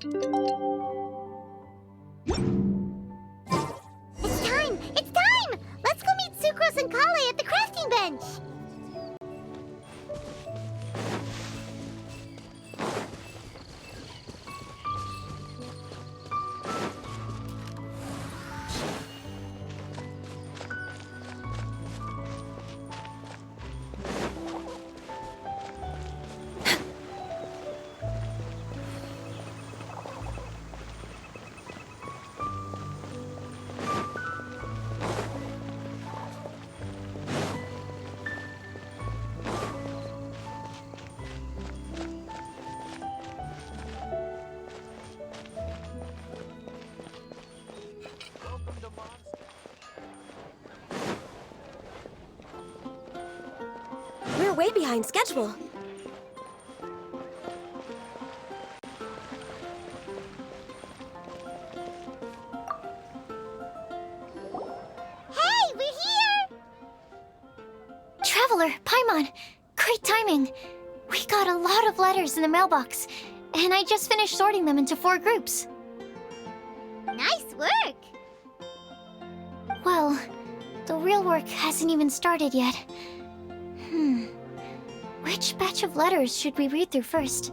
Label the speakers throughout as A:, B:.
A: It's time! It's time! Let's go meet Sucrose and Kale at the crafting bench!
B: We're way behind schedule.
A: Hey, we're here!
C: Traveler, Paimon, great timing. We got a lot of letters in the mailbox, and I just finished sorting them into 4 groups.
A: Nice work!
C: Well, the real work hasn't even started yet. Which batch of letters should we read through first?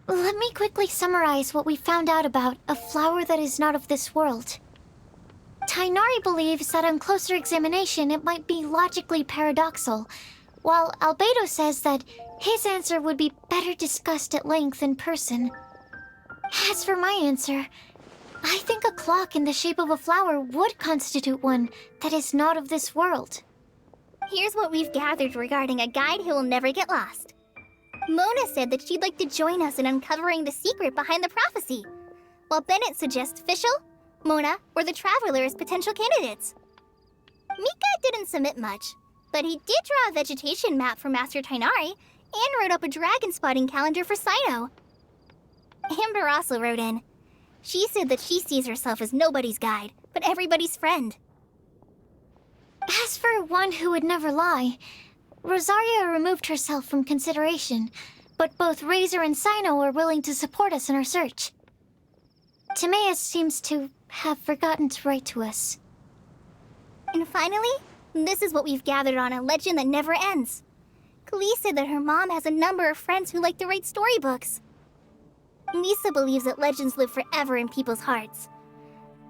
C: Let me quickly summarize what we found out about a flower that is not of this world. Tainari believes that on closer examination it might be logically paradoxal, while Albedo says that his answer would be better discussed at length in person. As for my answer, I think a clock in the shape of a flower would constitute one that is not of this world.
A: Here's what we've gathered regarding a guide who will never get lost. Mona said that she'd like to join us in uncovering the secret behind the prophecy, while Bennett suggests Fischl, Mona, or the Traveler as potential candidates. Mika didn't submit much, But he did draw a vegetation map for Master Tainari and wrote up a dragon spotting calendar for Sino. Amber also wrote in. She said that she sees herself as nobody's guide, but everybody's friend.
C: As for one who would never lie, Rosaria removed herself from consideration, but both Razor and Sino are willing to support us in our search. Timaeus seems to have forgotten to write to us.
A: And finally, this is what we've gathered on a legend that never ends. Klee said that her mom has a number of friends who like to write storybooks. Misa believes that legends live forever in people's hearts.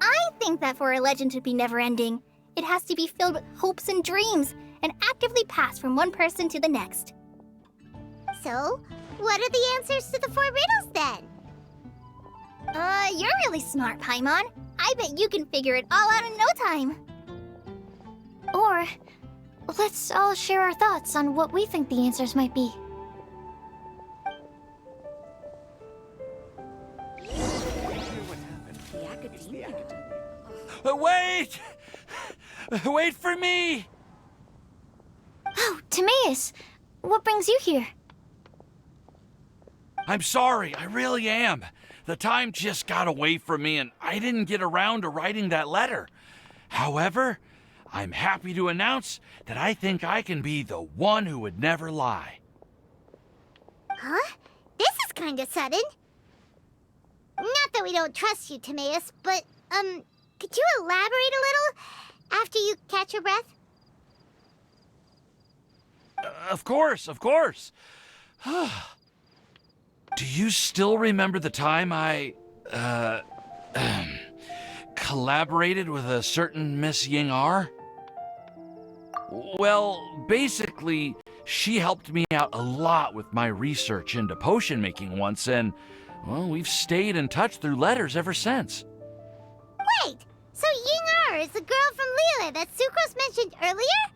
A: I think that for a legend to be never-ending, it has to be filled with hopes and dreams and actively passed from one person to the next.
B: So, what are the answers to the 4 riddles then?
A: You're really smart, Paimon. I bet you can figure it all out in no time.
C: Or, let's all share our thoughts on what we think the answers might be.
D: Wait! Wait for me!
C: Oh, Timaeus! What brings you here?
D: I'm sorry, I really am. The time just got away from me and I didn't get around to writing that letter. However, I'm happy to announce that I think I can be the one who would never lie.
B: Huh? This is kinda sudden. Not that we don't trust you, Timaeus, but, could you elaborate a little after you catch your breath?
D: Of course, of course. Do you still remember the time I, collaborated with a certain Miss Ying R? Well, basically, she helped me out a lot with my research into potion making once, and, well, we've stayed in touch through letters ever since.
B: Wait! So Ying R is the girl from Lila that Sucrose mentioned earlier?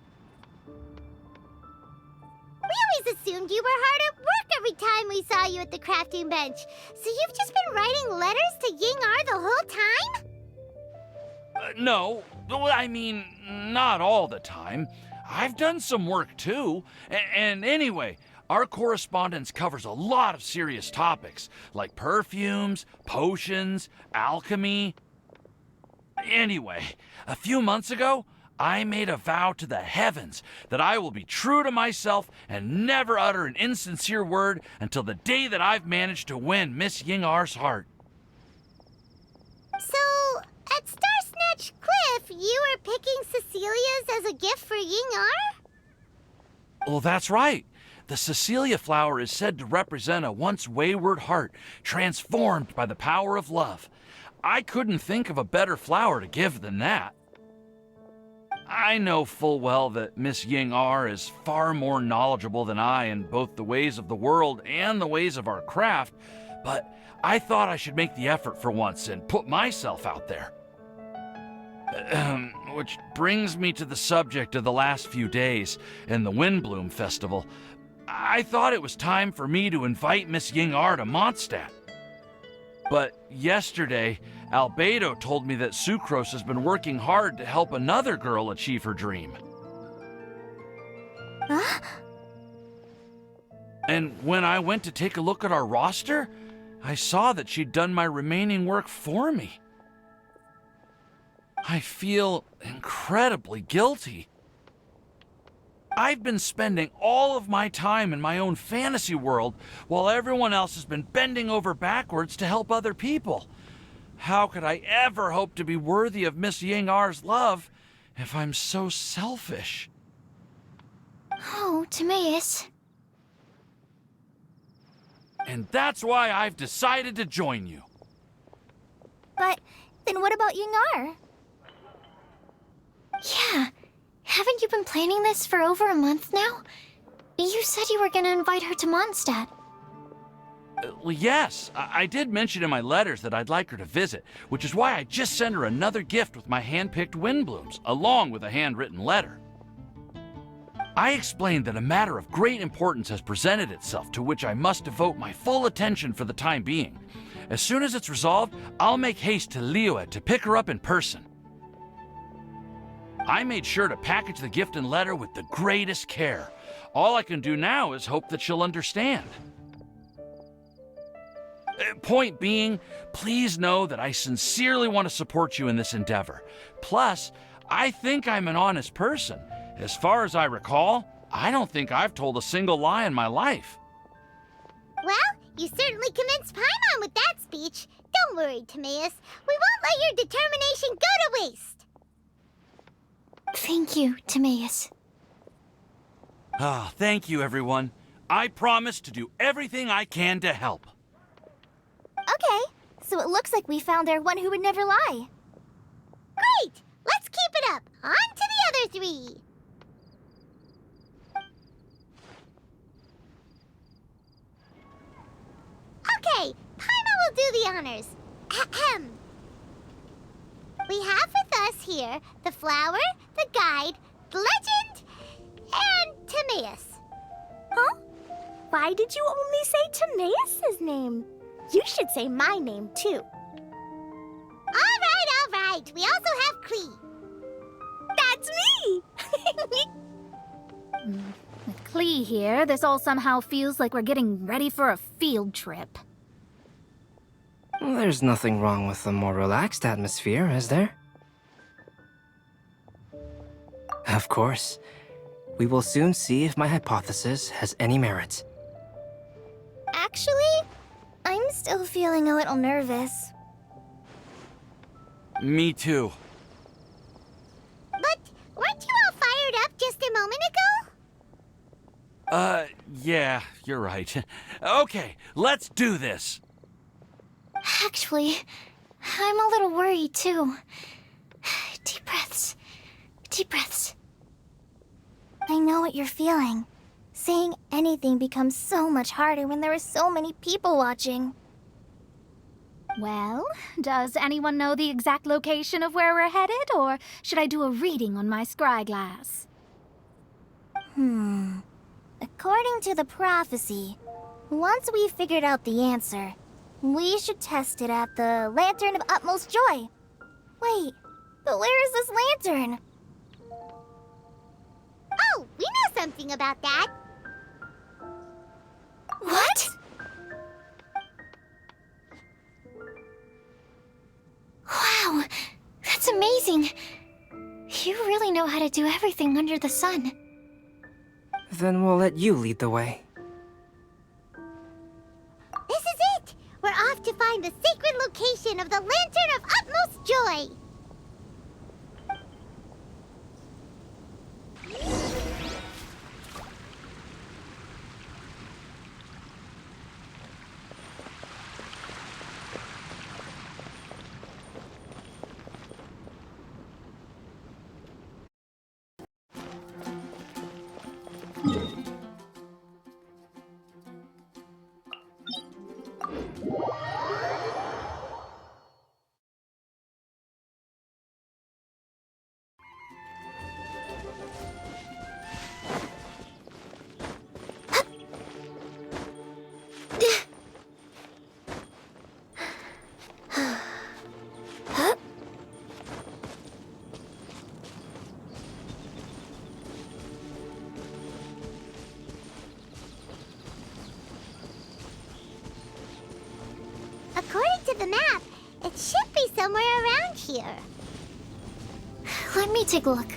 B: We always assumed you were hard at work every time we saw you at the crafting bench. So you've just been writing letters to Ying R the whole time?
D: No, I mean, not all the time. I've done some work too. And anyway, our correspondence covers a lot of serious topics, like perfumes, potions, alchemy. Anyway, a few months ago, I made a vow to the heavens that I will be true to myself and never utter an insincere word until the day that I've managed to win Miss Ying R's heart.
B: So, at Star Snatch Cliff, you were picking Cecilia's as a gift for Ying R?
D: Well, that's right. The Cecilia flower is said to represent a once wayward heart transformed by the power of love. I couldn't think of a better flower to give than that. I know full well that Miss Ying R is far more knowledgeable than I in both the ways of the world and the ways of our craft, but I thought I should make the effort for once and put myself out there. Which brings me to the subject of the last few days and the Windbloom Festival. I thought it was time for me to invite Miss Ying R to Moндштадт. But yesterday, Albedo told me that Sucrose has been working hard to help another girl achieve her dream.
A: Huh?
D: And when I went to take a look at our roster, I saw that she'd done my remaining work for me. I feel incredibly guilty. I've been spending all of my time in my own fantasy world while everyone else has been bending over backwards to help other people. How could I ever hope to be worthy of Miss Ying R's love if I'm so selfish?
C: Oh, Timaeus.
D: And that's why I've decided to join you.
A: But then what about Ying R?
C: Yeah. Haven't you been planning this for over a month now? You said you were gonna invite her to Moндштадт.
D: Well, yes, I did mention in my letters that I'd like her to visit, which is why I just sent her another gift with my hand-picked windblooms, along with a handwritten letter. I explained that a matter of great importance has presented itself to which I must devote my full attention for the time being. As soon as it's resolved, I'll make haste to Liyue to pick her up in person. I made sure to package the gift and letter with the greatest care. All I can do now is hope that she'll understand. Point being, please know that I sincerely want to support you in this endeavor. Plus, I think I'm an honest person. As far as I recall, I don't think I've told a single lie in my life.
B: Well, you certainly convinced Paimon with that speech. Don't worry, Timaeus. We won't let your determination go to waste.
C: Thank you, Timaeus.
D: Ah, thank you, everyone. I promise to do everything I can to help.
A: Okay, so it looks like we found our one who would never lie.
B: Great! Let's keep it up. On to the other three. Okay, Paimon will do the honors. Ahem. We have with us here the flower, the guide, the legend, and Timaeus.
E: Huh? Why did you only say Timaeus' name? You should say my name, too.
B: All right. We also have Klee.
E: That's me!
F: With Klee here, this all somehow feels like we're getting ready for a field trip.
G: There's nothing wrong with a more relaxed atmosphere, is there? Of course. We will soon see if my hypothesis has any merit.
A: Actually, I'm still feeling a little nervous.
D: Me too.
B: But weren't you all fired up just a moment ago?
D: Yeah, you're right. Okay, let's do this.
C: Actually, I'm a little worried, too. Deep breaths. Deep breaths.
A: I know what you're feeling. Saying anything becomes so much harder when there are so many people watching.
F: Well, does anyone know the exact location of where we're headed, or should I do a reading on my scryglass?
A: According to the prophecy, once we've figured out the answer, we should test it at the Lantern of Utmost Joy. Wait, but where is this lantern?
B: Oh, we know something about that.
A: What?
C: Wow, that's amazing. You really know how to do everything under the sun.
G: Then we'll let you lead the way.
B: This is it! We're off to find the sacred location of the Lantern of Utmost Joy! According to the map, it should be somewhere around here.
C: Let me take a look.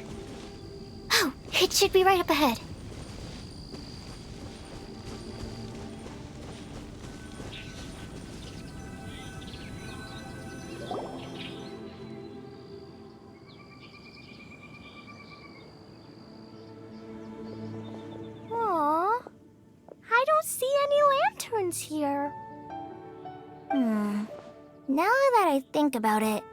C: Oh, it should be right up ahead.
E: Aw, I don't see any lanterns here.
A: Now that I think about it,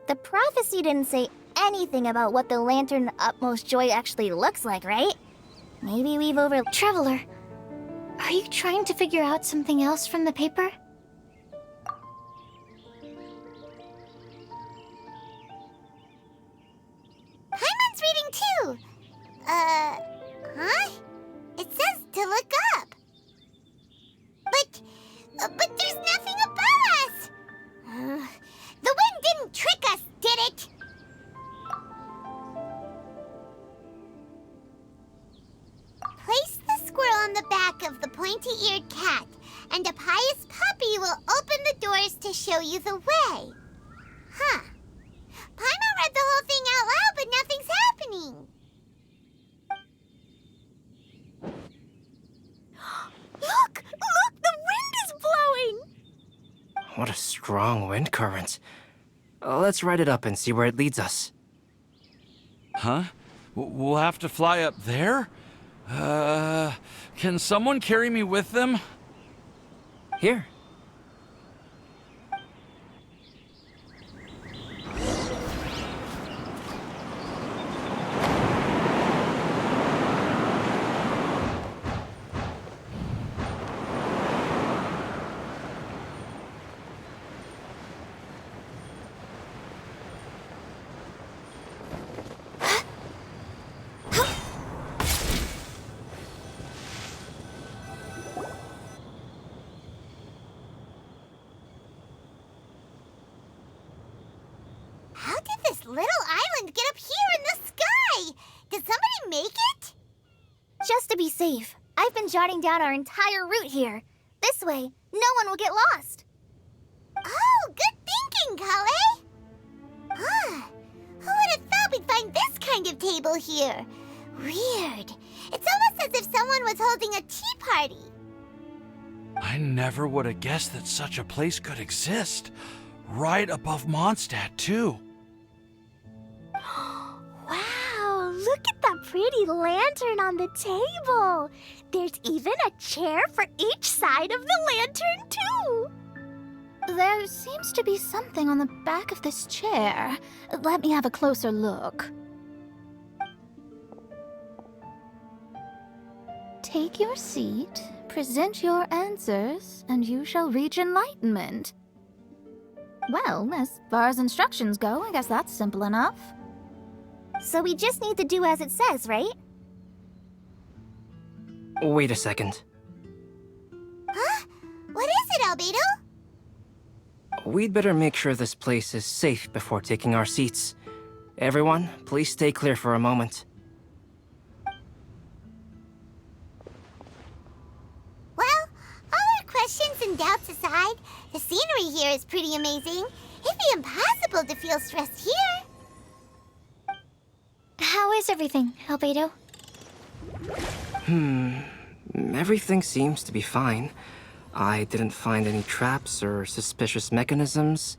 A: the prophecy didn't say anything about what the Lantern of Utmost Joy actually looks like, right? Maybe we've
C: Traveler, are you trying to figure out something else from the paper?
B: Paimon's reading too. Huh? It says to look up. But there's nothing above us. The wind didn't trick us, did it? on the back of the pointy-eared cat, and a pious puppy will open the doors to show you the way. Huh. Paimon read the whole thing out loud, but nothing's happening.
E: Look! Look! The wind is blowing!
G: What a strong wind current. Let's ride it up and see where it leads us.
D: Huh? We'll have to fly up there? Can someone carry me with them?
G: Here.
B: How did this little island get up here in the sky? Did somebody make it?
A: Just to be safe, I've been jotting down our entire route here. This way, no one will get lost.
B: Oh, good thinking, Kale. Ah, who would have thought we'd find this kind of table here? Weird. It's almost as if someone was holding a tea party.
D: I never would have guessed that such a place could exist. Right above Moндштадт, too.
E: Wow, look at that pretty lantern on the table. There's even a chair for each side of the lantern, too.
F: There seems to be something on the back of this chair. Let me have a closer look. Take your seat, present your answers, and you shall reach enlightenment. Well, as far as instructions go, I guess that's simple enough.
A: So we just need to do as it says, right?
G: Wait a second.
B: Huh? What is it, Albedo?
G: We'd better make sure this place is safe before taking our seats. Everyone, please stay clear for a moment.
B: Well, all our questions and doubts aside, the scenery here is pretty amazing. It'd be impossible to feel stressed here.
C: How is everything, Albedo?
G: Everything seems to be fine. I didn't find any traps or suspicious mechanisms.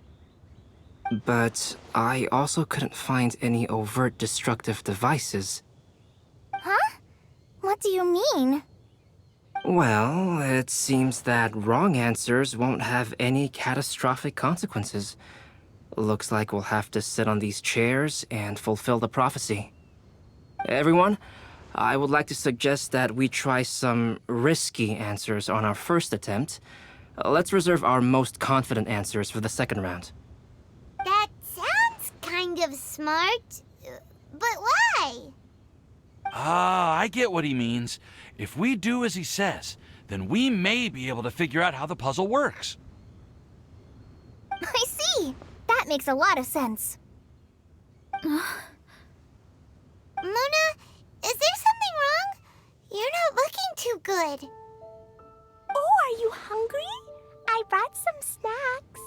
G: But I also couldn't find any overt destructive devices.
A: Huh? What do you mean?
G: Well, it seems that wrong answers won't have any catastrophic consequences. Looks like we'll have to sit on these chairs and fulfill the prophecy. Everyone, I would like to suggest that we try some risky answers on our first attempt. Let's reserve our most confident answers for the second round.
B: That sounds kind of smart, but why?
D: Ah, I get what he means. If we do as he says, then we may be able to figure out how the puzzle works.
A: I see. That makes a lot of sense.
B: Mona, is there something wrong? You're not looking too good.
E: Oh, are you hungry? I brought some snacks.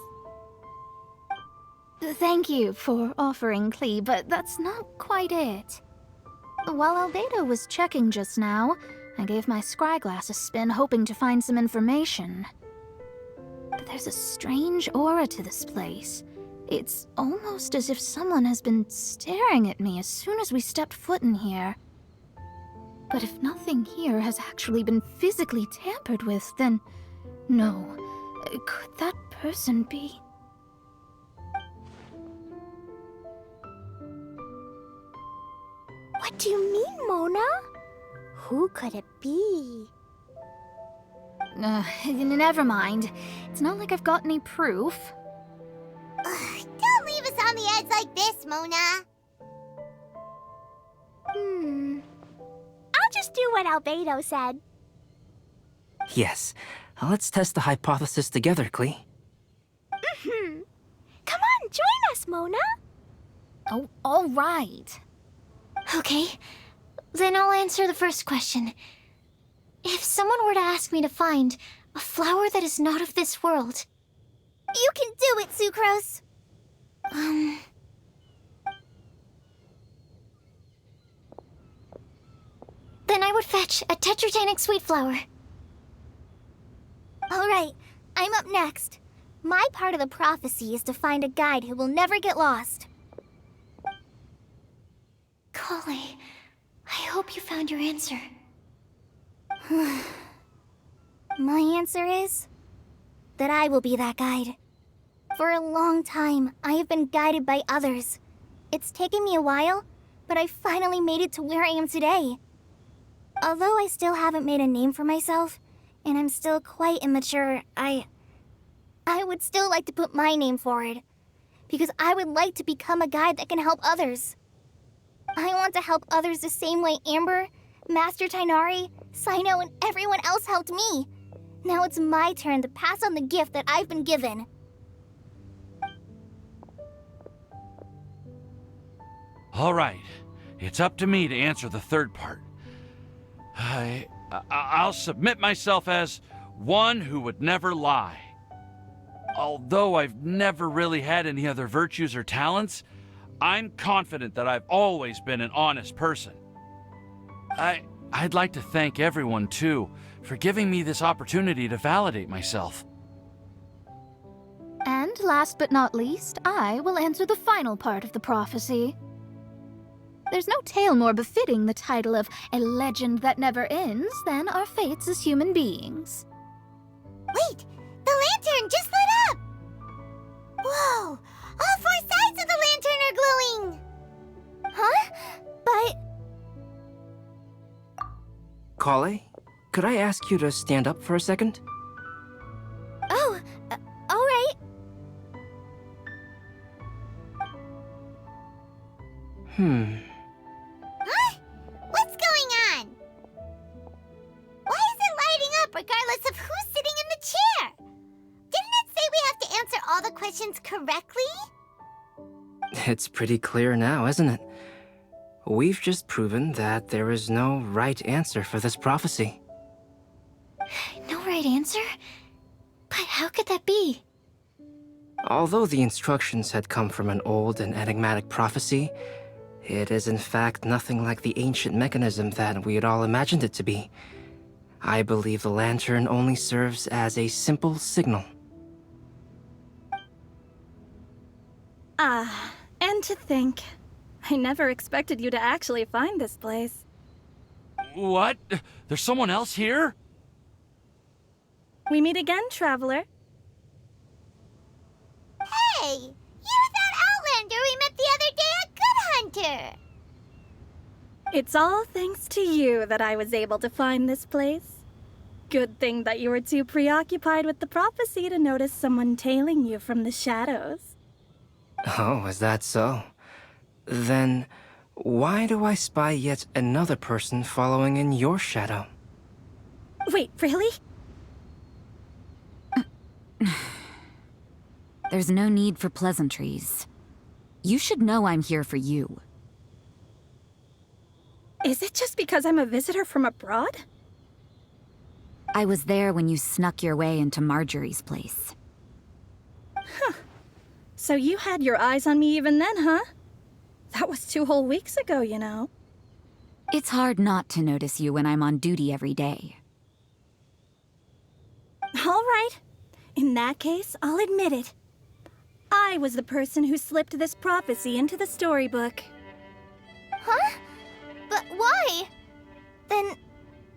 F: Thank you for offering, Klee, but that's not quite it. While Albedo was checking just now, I gave my scryglass a spin hoping to find some information. But there's a strange aura to this place. It's almost as if someone has been staring at me as soon as we stepped foot in here. But if nothing here has actually been physically tampered with, then no. Could that person be?
E: What do you mean, Mona? Who could it be?
F: Never mind. It's not like I've got any proof.
B: Don't leave us on the edge like this, Mona.
E: I'll just do what Albedo said.
G: Yes, let's test the hypothesis together, Klee.
E: Come on, join us, Mona.
F: Oh, all right.
C: Okay, then I'll answer the first question. If someone were to ask me to find a flower that is not of this world...
A: You can do it, Sucrose!
C: Then I would fetch a tetragenic sweet flower.
A: Alright, I'm up next. My part of the prophecy is to find a guide who will never get lost.
C: Collei, I hope you found your answer.
A: My answer is that I will be that guide. For a long time, I have been guided by others. It's taken me a while, but I finally made it to where I am today. Although I still haven't made a name for myself, and I'm still quite immature, I would still like to put my name forward. Because I would like to become a guide that can help others. I want to help others the same way Amber, Master Tighnari, Cyno, and everyone else helped me. Now it's my turn to pass on the gift that I've been given.
D: All right, it's up to me to answer the third part. I'll submit myself as one who would never lie. Although I've never really had any other virtues or talents, I'm confident that I've always been an honest person. I'd like to thank everyone, too, for giving me this opportunity to validate myself.
F: And last but not least, I will answer the final part of the prophecy. There's no tale more befitting the title of a legend that never ends than our fates as human beings.
B: Wait! The lantern just lit up! Whoa! All four sides of the lantern are glowing!
A: Huh? But...
G: Collei, could I ask you to stand up for a second?
A: Oh, alright.
B: Huh? What's going on? Why is it lighting up regardless of who's sitting in the chair? Didn't it say we have to answer all the questions correctly?
G: It's pretty clear now, isn't it? We've just proven that there is no right answer for this prophecy.
C: No right answer? But how could that be?
G: Although the instructions had come from an old and enigmatic prophecy, it is in fact nothing like the ancient mechanism that we had all imagined it to be. I believe the lantern only serves as a simple signal.
H: And to think, I never expected you to actually find this place.
D: What? There's someone else here?
H: We meet again, traveler.
B: Hey! You're that Outlander we met the other day at Good Hunter!
H: It's all thanks to you that I was able to find this place. Good thing that you were too preoccupied with the prophecy to notice someone tailing you from the shadows.
G: Oh, is that so? Then, why do I spy yet another person following in your shadow?
H: Wait, really?
I: There's no need for pleasantries. You should know I'm here for you.
H: Is it just because I'm a visitor from abroad?
I: I was there when you snuck your way into Marjorie's place.
H: So you had your eyes on me even then, huh? That was 2 whole weeks ago, you know.
I: It's hard not to notice you when I'm on duty every day.
H: All right. In that case, I'll admit it. I was the person who slipped this prophecy into the storybook.
A: Huh? But why? Then,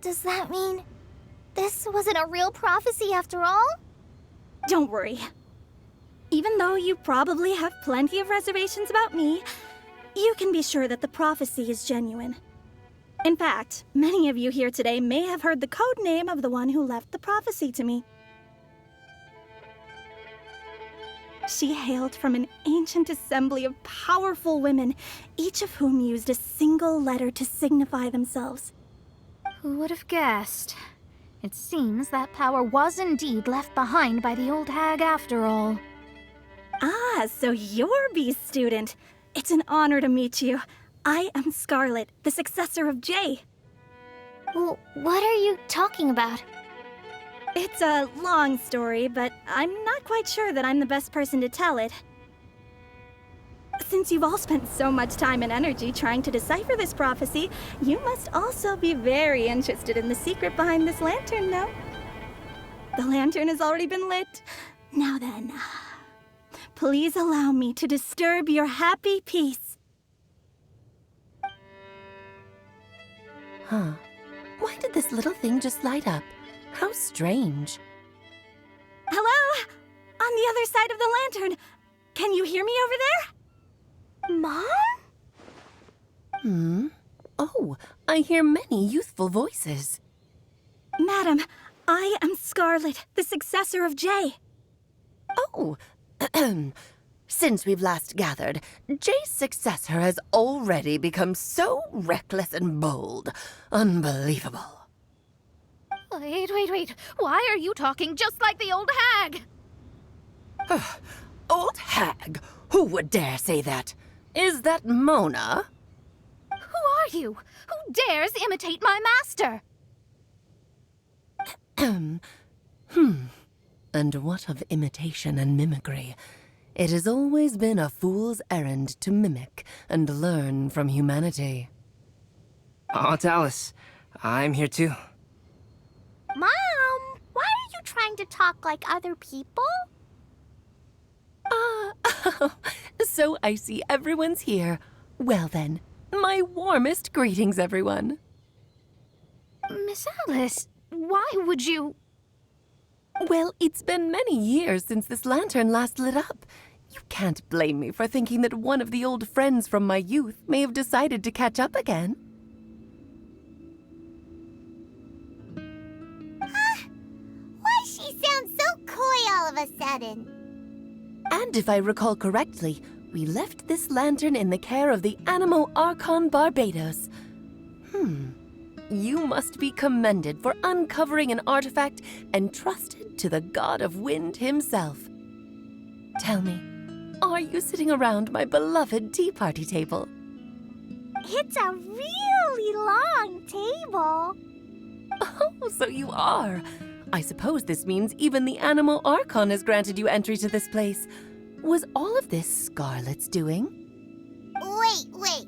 A: does that mean this wasn't a real prophecy after all?
H: Don't worry. Even though you probably have plenty of reservations about me, you can be sure that the prophecy is genuine. In fact, many of you here today may have heard the code name of the one who left the prophecy to me. She hailed from an ancient assembly of powerful women, each of whom used a single letter to signify themselves.
F: Who would have guessed? It seems that power was indeed left behind by the old hag after all.
H: Ah, so you're B's student. It's an honor to meet you. I am Scarlet, the successor of Jay.
C: Well, what are you talking about?
H: It's a long story, but I'm not quite sure that I'm the best person to tell it. Since you've all spent so much time and energy trying to decipher this prophecy, you must also be very interested in the secret behind this lantern, no? The lantern has already been lit. Now then, please allow me to disturb your happy peace.
J: Huh. Why did this little thing just light up? How strange.
H: Hello? On the other side of the lantern. Can you hear me over there?
E: Mom?
J: Oh, I hear many youthful voices.
H: Madam, I am Scarlet, the successor of Jay.
J: Oh, since we've last gathered, Jay's successor has already become so reckless and bold. Unbelievable.
F: Wait. Why are you talking just like the old hag?
J: Old hag? Who would dare say that? Is that Mona?
F: Who are you? Who dares imitate my master?
J: And what of imitation and mimicry? It has always been a fool's errand to mimic and learn from humanity.
G: Aunt Alice, I'm here too.
E: Mom, why are you trying to talk like other people?
J: So I see everyone's here. Well then, my warmest greetings, everyone.
F: Miss Alice, why would you...
J: Well, it's been many years since this lantern last lit up. You can't blame me for thinking that one of the old friends from my youth may have decided to catch up again.
B: Why she sounds so coy all of a sudden?
J: And if I recall correctly, we left this lantern in the care of the Animo Archon Barbados. You must be commended for uncovering an artifact entrusted to the god of wind himself. Tell me, are you sitting around my beloved tea party table?
E: It's a really long table.
J: Oh, so you are. I suppose this means even the Animo Archon has granted you entry to this place. Was all of this Scarlet's doing?
B: Wait.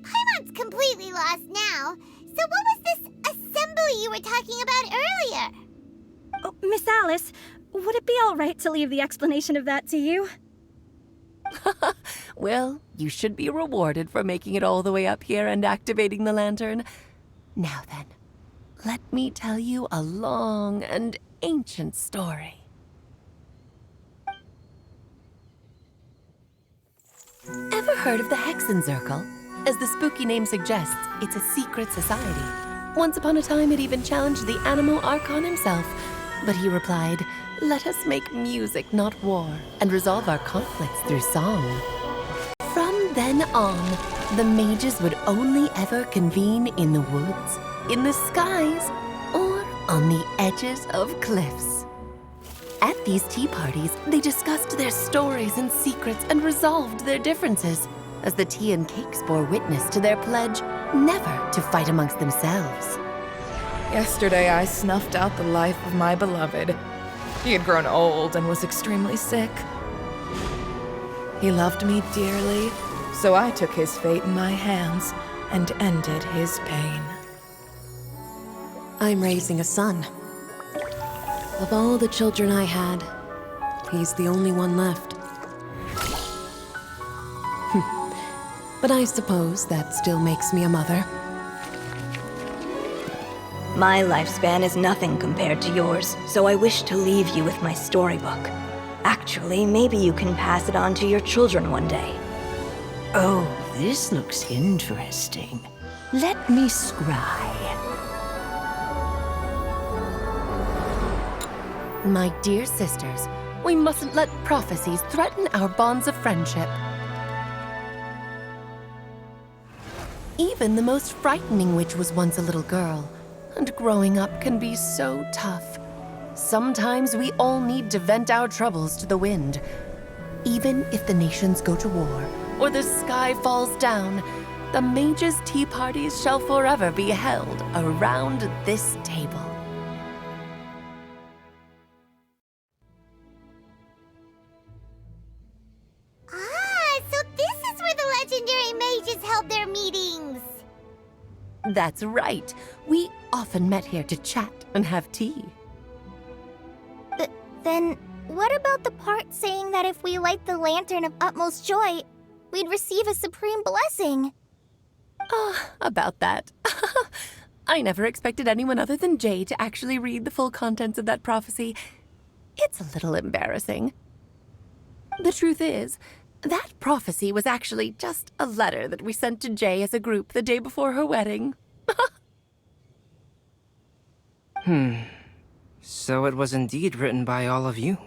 B: Paimon's completely lost now. So what was this assembly you were talking about earlier?
H: Oh, Miss Alice, would it be all right to leave the explanation of that to you?
J: Well, you should be rewarded for making it all the way up here and activating the lantern. Now then, let me tell you a long and ancient story. Ever heard of the Hexenzirkel? As the spooky name suggests, it's a secret society. Once upon a time, it even challenged the Animo Archon himself. But he replied, "Let us make music, not war, and resolve our conflicts through song." From then on, the mages would only ever convene in the woods, in the skies, or on the edges of cliffs. At these tea parties, they discussed their stories and secrets and resolved their differences, as the tea and cakes bore witness to their pledge never to fight amongst themselves.
K: Yesterday, I snuffed out the life of my beloved. He had grown old and was extremely sick. He loved me dearly, so I took his fate in my hands and ended his pain.
J: I'm raising a son. Of all the children I had, he's the only one left. But I suppose that still makes me a mother.
L: My lifespan is nothing compared to yours, so I wish to leave you with my storybook. Actually, maybe you can pass it on to your children one day.
M: Oh, this looks interesting. Let me scry.
J: My dear sisters, we mustn't let prophecies threaten our bonds of friendship. Even the most frightening witch was once a little girl, and growing up can be so tough. Sometimes we all need to vent our troubles to the wind. Even if the nations go to war, or the sky falls down, the mages' tea parties shall forever be held around this table.
B: So this is where the legendary mages held their meetings.
J: That's right. We often met here to chat and have tea.
A: Then, what about the part saying that if we light the lantern of utmost joy, we'd receive a supreme blessing?
J: About that. I never expected anyone other than Jay to actually read the full contents of that prophecy. It's a little embarrassing. The truth is, that prophecy was actually just a letter that we sent to Jay as a group the day before her wedding.
G: So it was indeed written by all of you.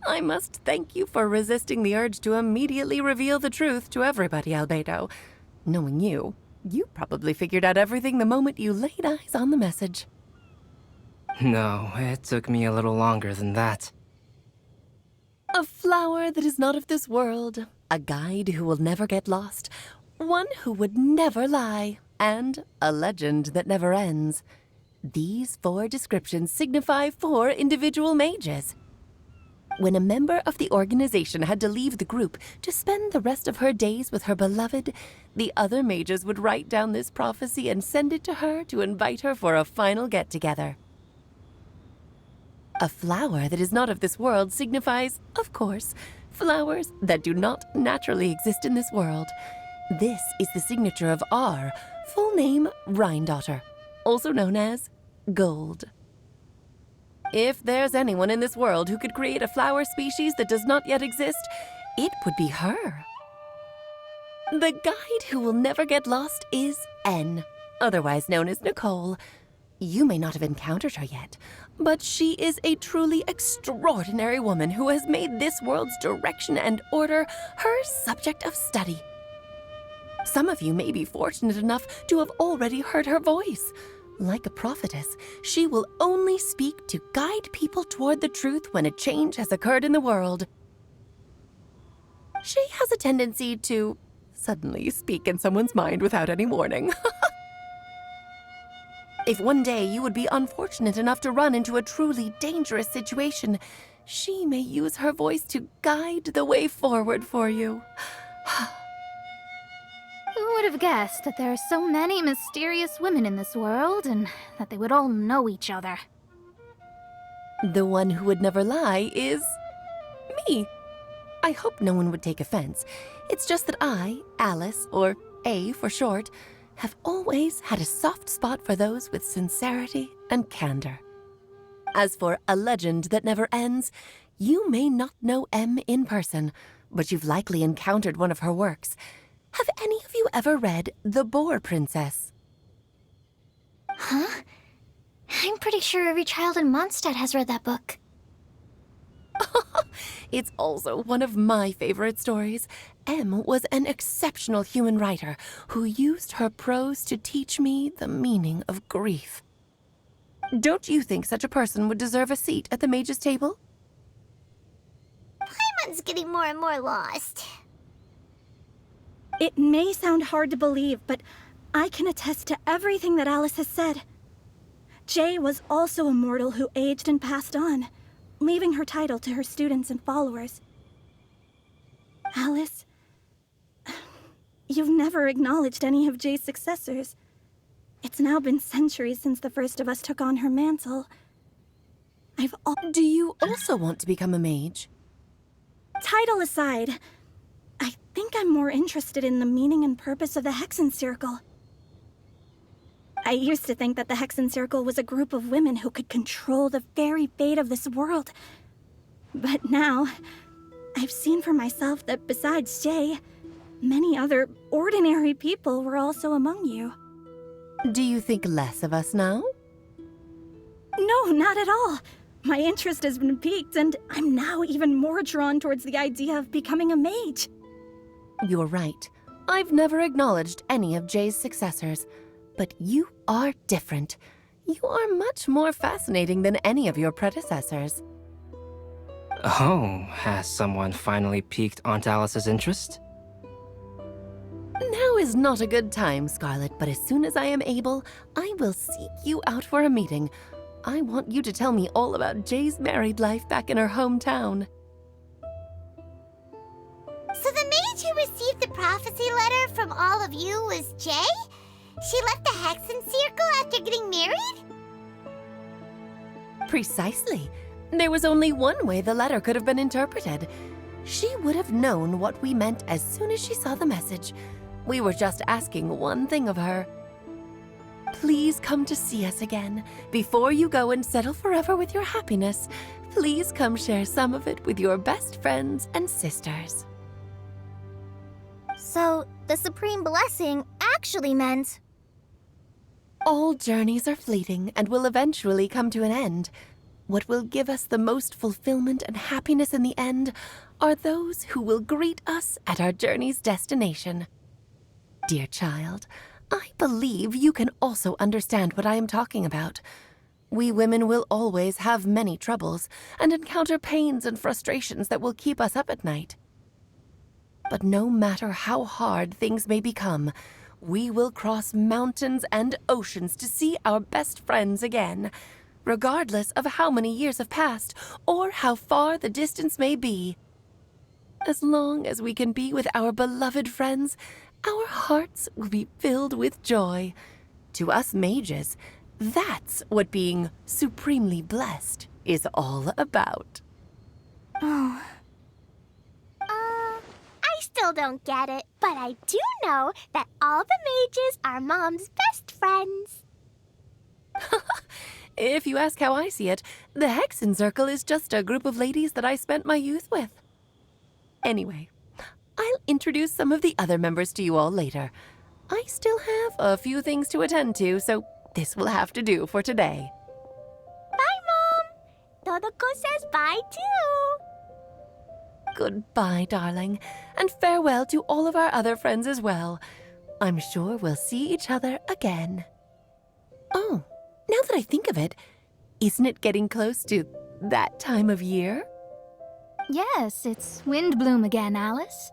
J: I must thank you for resisting the urge to immediately reveal the truth to everybody, Albedo. Knowing you, you probably figured out everything the moment you laid eyes on the message.
G: No, it took me a little longer than that.
J: A flower that is not of this world, a guide who will never get lost, one who would never lie, and a legend that never ends. These 4 descriptions signify 4 individual mages. When a member of the organization had to leave the group to spend the rest of her days with her beloved, the other mages would write down this prophecy and send it to her to invite her for a final get-together. A flower that is not of this world signifies, of course, flowers that do not naturally exist in this world. This is the signature of our full name, Rhine-daughter, also known as Gold. If there's anyone in this world who could create a flower species that does not yet exist, it would be her. The guide who will never get lost is N, otherwise known as Nicole. You may not have encountered her yet, but she is a truly extraordinary woman who has made this world's direction and order her subject of study. Some of you may be fortunate enough to have already heard her voice. Like a prophetess, she will only speak to guide people toward the truth when a change has occurred in the world. She has a tendency to suddenly speak in someone's mind without any warning. If one day you would be unfortunate enough to run into a truly dangerous situation, she may use her voice to guide the way forward for you.
F: Who would have guessed that there are so many mysterious women in this world, and that they would all know each other?
J: The one who would never lie is me. I hope no one would take offense. It's just that I, Alice, or A for short, have always had a soft spot for those with sincerity and candor. As for a legend that never ends, you may not know M in person, but you've likely encountered one of her works. Have any of you ever read The Boar Princess?
C: Huh? I'm pretty sure every child in Moндштадт has read that book.
J: It's also one of my favorite stories. M was an exceptional human writer who used her prose to teach me the meaning of grief. Don't you think such a person would deserve a seat at the mage's table?
B: Paimon's getting more and more lost.
H: It may sound hard to believe, but I can attest to everything that Alice has said. Jay was also a mortal who aged and passed on, leaving her title to her students and followers. Alice, you've never acknowledged any of Jay's successors. It's now been centuries since the first of us took on her mantle.
J: Do you also want to become a mage?
H: Title aside, I think I'm more interested in the meaning and purpose of the Hexen Circle. I used to think that the Hexen Circle was a group of women who could control the very fate of this world. But now, I've seen for myself that besides Jay, many other ordinary people were also among you.
J: Do you think less of us now?
H: No, not at all. My interest has been piqued, and I'm now even more drawn towards the idea of becoming a mage.
J: You're right. I've never acknowledged any of Jay's successors. But you are different. You are much more fascinating than any of your predecessors.
G: Oh, has someone finally piqued Aunt Alice's interest?
J: is not a good time, Scarlet, but as soon as I am able, I will seek you out for a meeting. I want you to tell me all about Jay's married life back in her hometown.
B: So the mage who received the prophecy letter from all of you was Jay? She left the Hexen Circle after getting married?
J: Precisely. There was only one way the letter could have been interpreted. She would have known what we meant as soon as she saw the message. We were just asking one thing of her. Please come to see us again. Before you go and settle forever with your happiness, please come share some of it with your best friends and sisters.
A: So, the Supreme Blessing actually meant...
J: All journeys are fleeting and will eventually come to an end. What will give us the most fulfillment and happiness in the end are those who will greet us at our journey's destination. Dear child, I believe you can also understand what I am talking about. We women will always have many troubles and encounter pains and frustrations that will keep us up at night. But no matter how hard things may become, we will cross mountains and oceans to see our best friends again, regardless of how many years have passed or how far the distance may be. As long as we can be with our beloved friends, our hearts will be filled with joy. To us mages, that's what being supremely blessed is all about.
E: Oh. I still don't get it, but I do know that all the mages are Mom's best friends.
J: If you ask how I see it, the Hexen Circle is just a group of ladies that I spent my youth with. Anyway, I'll introduce some of the other members to you all later. I still have a few things to attend to, so this will have to do for today.
E: Bye, Mom! Todoko says bye, too!
J: Goodbye, darling, and farewell to all of our other friends as well. I'm sure we'll see each other again. Oh, now that I think of it, isn't it getting close to that time of year?
F: Yes, it's wind bloom again, Alice.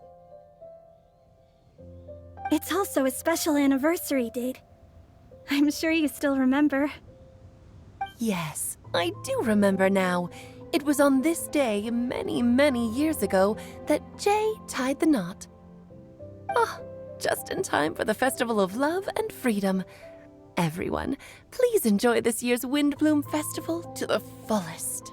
H: It's also a special anniversary date. I'm sure you still remember.
J: Yes, I do remember now. It was on this day many, many years ago that Jay tied the knot. Ah, just in time for the Festival of Love and Freedom. Everyone, please enjoy this year's Windbloom Festival to the fullest.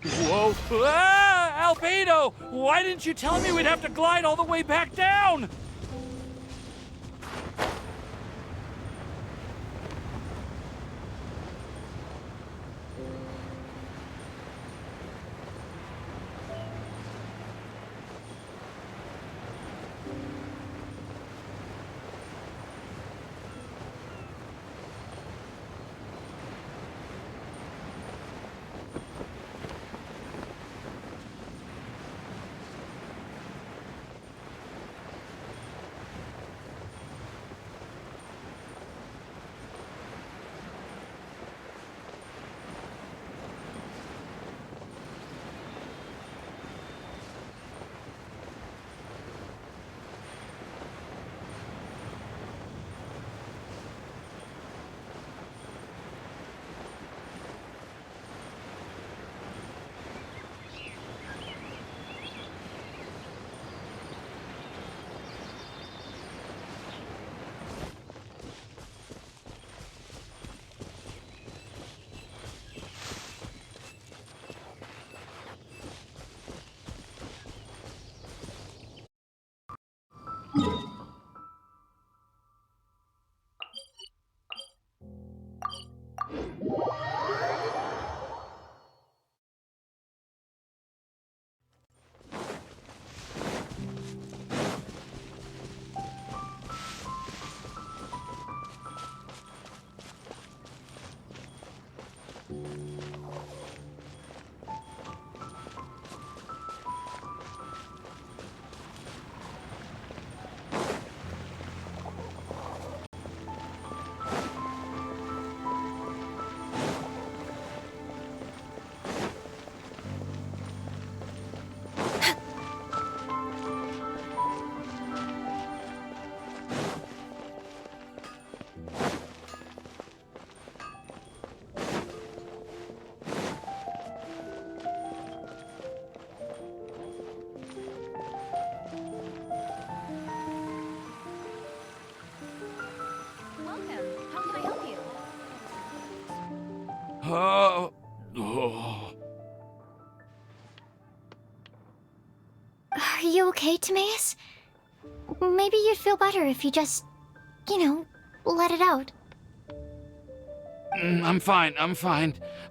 D: Whoa! Ah! Albedo! Why didn't you tell me we'd have to glide all the way back down?
C: Timaeus? Maybe you'd feel better if you just, let it out.
D: I'm fine.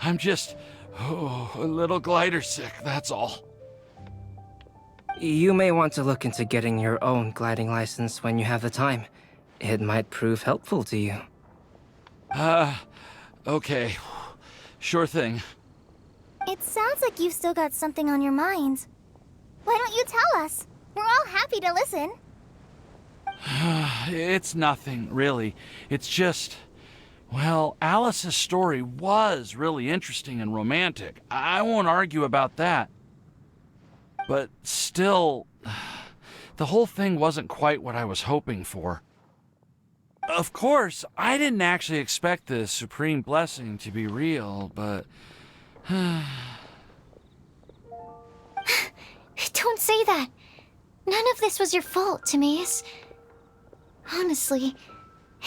D: I'm just a little glider sick, that's all.
G: You may want to look into getting your own gliding license when you have the time. It might prove helpful to you.
D: Okay. Sure thing.
A: It sounds like you've still got something on your mind. Why don't you tell us? We're all happy to listen.
D: It's nothing, really. It's just... Well, Alice's story was really interesting and romantic. I won't argue about that. But still, the whole thing wasn't quite what I was hoping for. Of course, I didn't actually expect the supreme blessing to be real, but...
C: Don't say that. None of this was your fault, Timaeus. Honestly,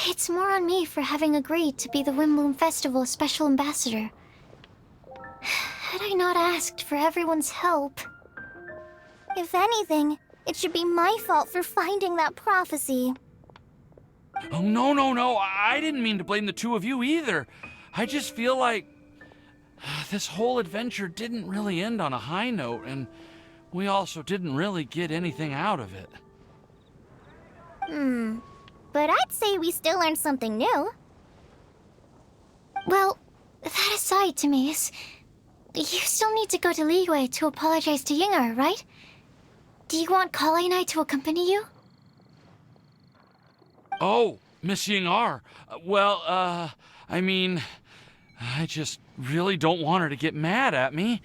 C: it's more on me for having agreed to be the Windbloom Festival's special ambassador. Had I not asked for everyone's help...
A: If anything, it should be my fault for finding that prophecy.
D: Oh, no. I didn't mean to blame the two of you either. I just feel like this whole adventure didn't really end on a high note, and we also didn't really get anything out of it.
A: But I'd say we still learned something new.
C: Well, that aside, Timaeus, you still need to go to Liyue to apologize to Yingar, right? Do you want Kale and I to accompany you?
D: Oh, Miss Yingar. Well, I mean, I just really don't want her to get mad at me.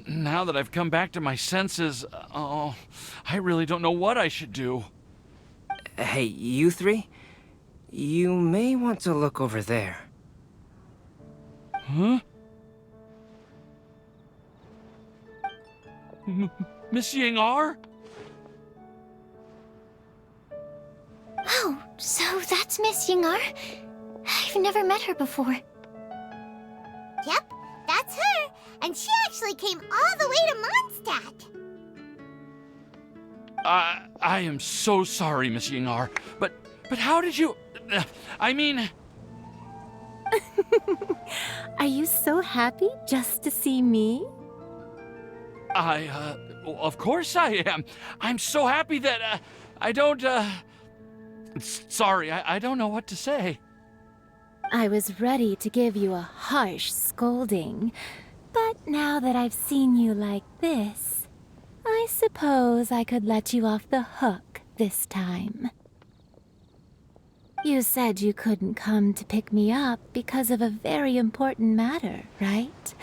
D: Now that I've come back to my senses, I really don't know what I should do.
G: Hey, you three? You may want to look over there.
D: Huh? Miss Yingar?
C: Oh, so that's Miss Yingar? I've never met her before.
B: Yep, that's her. And she actually came all the way to Moндштadt.
D: I am so sorry, Miss Yingar, but how did you... I mean...
N: Are you so happy just to see me?
D: Well, of course I am. I'm so happy that, I don't, Sorry, I don't know what to say.
N: I was ready to give you a harsh scolding, but now that I've seen you like this, I suppose I could let you off the hook this time. You said you couldn't come to pick me up because of a very important matter, right?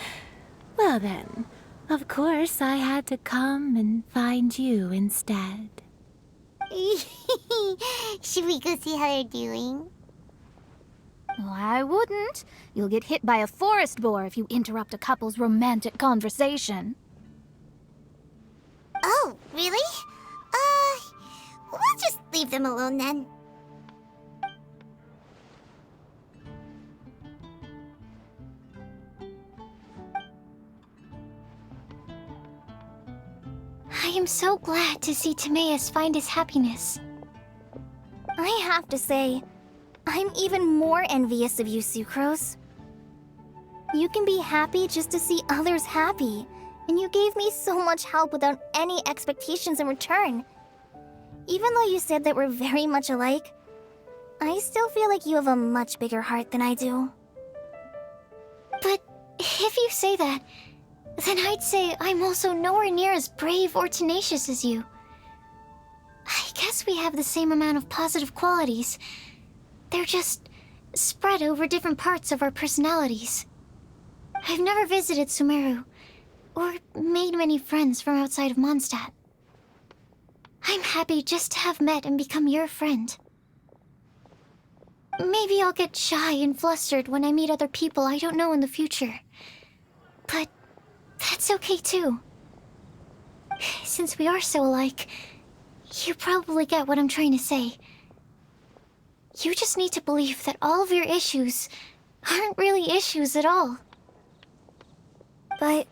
N: Well then, of course I had to come and find you instead.
B: Should we go see how they're doing?
F: Oh, I wouldn't. You'll get hit by a forest boar if you interrupt a couple's romantic conversation.
B: Oh, really? We'll just leave them alone then.
C: I am so glad to see Timaeus find his happiness.
A: I have to say, I'm even more envious of you, Sucrose. You can be happy just to see others happy, and you gave me so much help without any expectations in return. Even though you said that we're very much alike, I still feel like you have a much bigger heart than I do.
C: But if you say that, then I'd say I'm also nowhere near as brave or tenacious as you. I guess we have the same amount of positive qualities. They're just spread over different parts of our personalities. I've never visited Sumeru, or made many friends from outside of Moндштадт. I'm happy just to have met and become your friend. Maybe I'll get shy and flustered when I meet other people I don't know in the future. But that's okay too. Since we are so alike, you probably get what I'm trying to say. You just need to believe that all of your issues aren't really issues at all.
A: But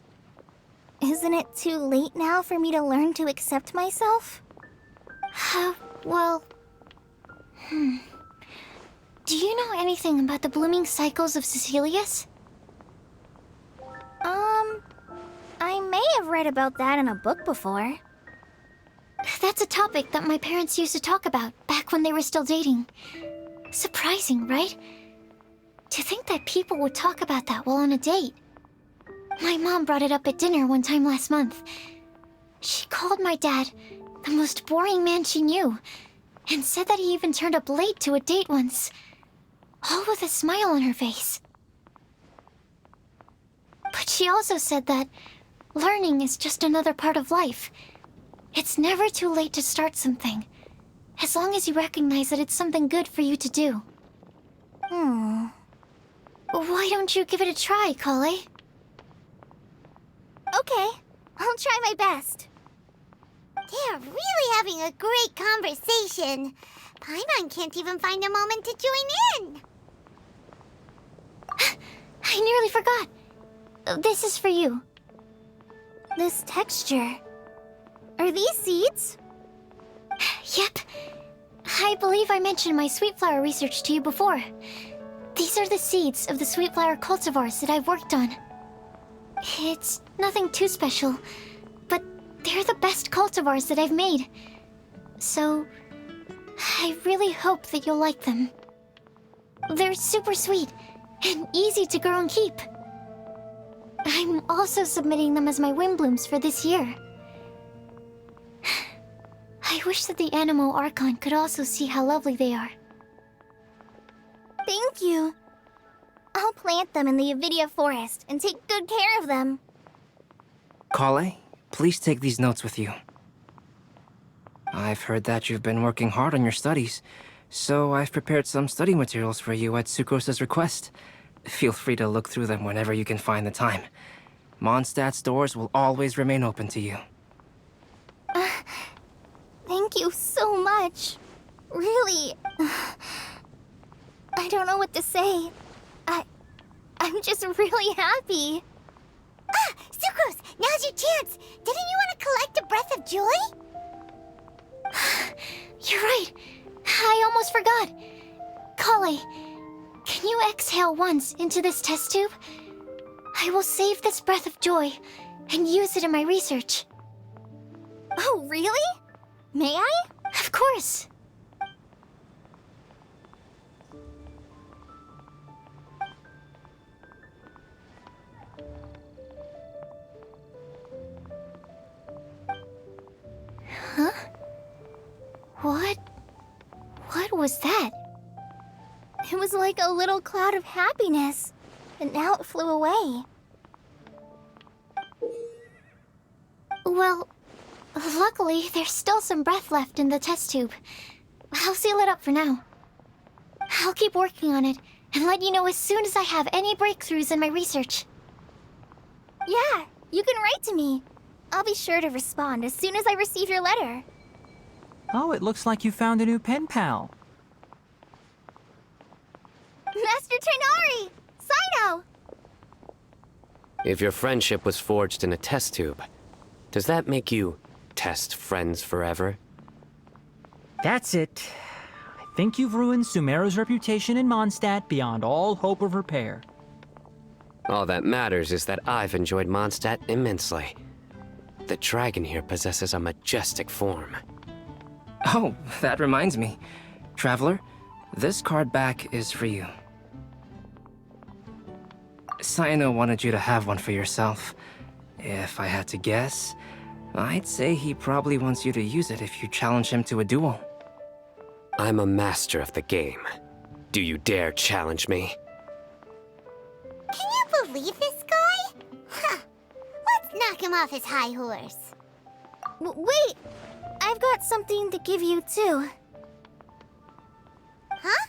A: isn't it too late now for me to learn to accept myself?
C: Well... Do you know anything about the blooming cycles of Cecilius?
A: I may have read about that in a book before.
C: That's a topic that my parents used to talk about back when they were still dating. Surprising, right? To think that people would talk about that while on a date. My mom brought it up at dinner one time last month. She called my dad the most boring man she knew, and said that he even turned up late to a date once, all with a smile on her face. But she also said that learning is just another part of life. It's never too late to start something, as long as you recognize that it's something good for you to do. Why don't you give it a try, Kale?
A: Okay, I'll try my best.
B: They're really having a great conversation. Paimon can't even find a moment to join in.
C: I nearly forgot. This is for you.
A: This texture. Are these seeds?
C: Yep. I believe I mentioned my sweet flower research to you before. These are the seeds of the sweet flower cultivars that I've worked on. It's nothing too special, but they're the best cultivars that I've made. So, I really hope that you'll like them. They're super sweet and easy to grow and keep. I'm also submitting them as my wind blooms for this year. I wish that the Animo Archon could also see how lovely they are.
A: Thank you. I'll plant them in the Avidia forest and take good care of them.
G: Kale, please take these notes with you. I've heard that you've been working hard on your studies, so I've prepared some study materials for you at Sucrose's request. Feel free to look through them whenever you can find the time. Mondstadt's doors will always remain open to you.
A: Thank you so much. Really. I don't know what to say. I'm just really happy.
B: Sucrose, now's your chance. Didn't you want to collect a breath of joy?
C: You're right. I almost forgot. Kale, can you exhale once into this test tube? I will save this breath of joy and use it in my research.
A: Oh, really? May I?
C: Of course. Huh? What was that?
A: It was like a little cloud of happiness, and now it flew away.
C: Well, luckily, there's still some breath left in the test tube. I'll seal it up for now. I'll keep working on it and let you know as soon as I have any breakthroughs in my research.
A: Yeah, you can write to me. I'll be sure to respond as soon as I receive your letter.
O: Oh, it looks like you found a new pen pal.
A: Master Tainari! Sino!
P: If your friendship was forged in a test tube, does that make you test friends forever?
O: That's it. I think you've ruined Sumeru's reputation in Mondstadt beyond all hope of repair.
P: All that matters is that I've enjoyed Mondstadt immensely. The dragon here possesses a majestic form.
G: Oh, that reminds me. Traveler, this card back is for you. Sino wanted you to have one for yourself. If I had to guess, I'd say he probably wants you to use it if you challenge him to a duel.
P: I'm a master of the game. Do you dare challenge me?
B: Can you believe this guy? Huh. Let's knock him off his high horse.
A: Wait! I've got something to give you, too.
B: Huh?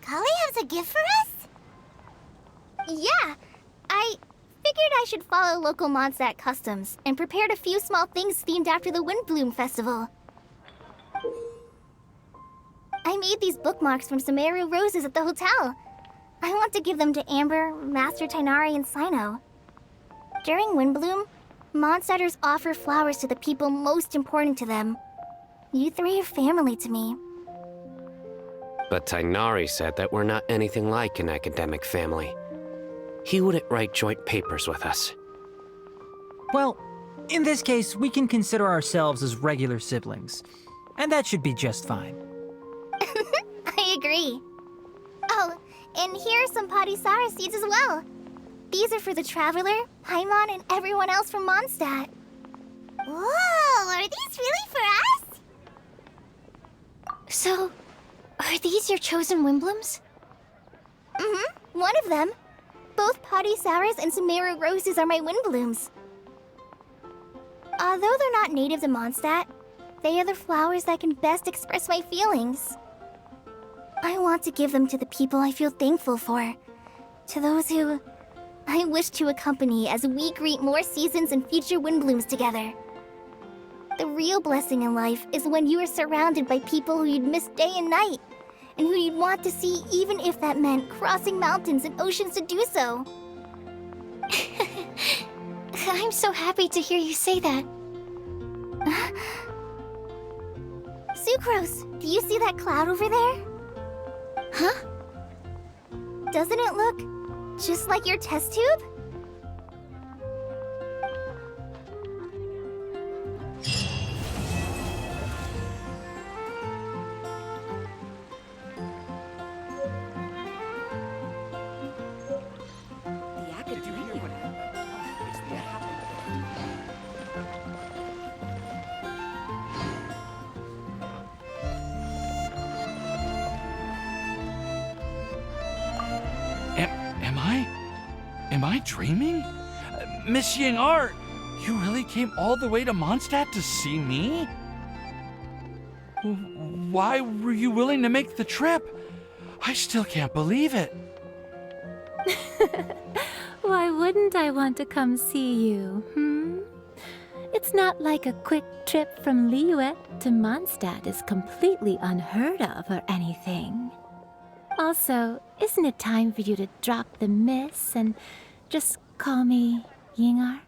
B: Kale has a gift for us?
A: Yeah! I figured I should follow local Mondstadt customs and prepared a few small things themed after the Windbloom Festival. I made these bookmarks from Sumeru roses at the hotel. I want to give them to Amber, Master Tainari, and Sino. During Windbloom, Mondstadters offer flowers to the people most important to them. You three are family to me.
P: But Tighnari said that we're not anything like an academic family. He wouldn't write joint papers with us.
O: Well, in this case, we can consider ourselves as regular siblings. And that should be just fine.
A: I agree. Oh, and here are some Padisara seeds as well. These are for the Traveler, Paimon, and everyone else from Mondstadt.
B: Whoa, are these really for us?
C: So, are these your chosen Wimblums?
A: Mm-hmm, one of them. Both Padisaras and Sumeru roses are my Windblooms. Although they're not native to Mondstadt, they are the flowers that can best express my feelings. I want to give them to the people I feel thankful for. To those who I wish to accompany as we greet more seasons and future Windblooms together. The real blessing in life is when you are surrounded by people who you'd miss day and night, and who you'd want to see even if that meant crossing mountains and oceans to do so.
C: I'm so happy to hear you say that.
A: Sucrose, do you see that cloud over there?
C: Huh?
A: Doesn't it look just like your test tube?
D: Am I dreaming? Miss Ying-ar, you really came all the way to Mondstadt to see me? Why were you willing to make the trip? I still can't believe it.
N: Why wouldn't I want to come see you, It's not like a quick trip from Liyue to Mondstadt is completely unheard of or anything. Also, isn't it time for you to drop the miss and just call me Ying-ar?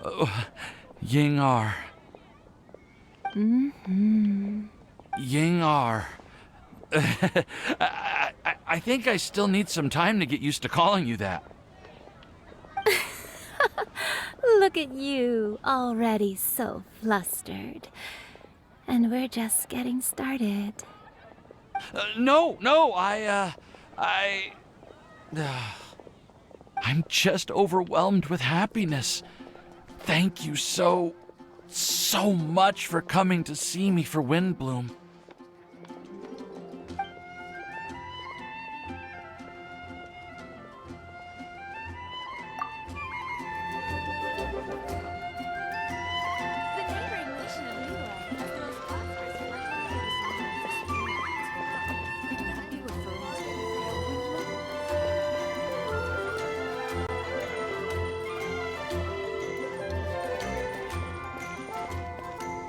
D: Oh, Ying-ar. Ying-ar. I think I still need some time to get used to calling you that.
N: Look at you, already so flustered. And we're just getting started.
D: No, I'm just overwhelmed with happiness. Thank you so much for coming to see me for Windbloom.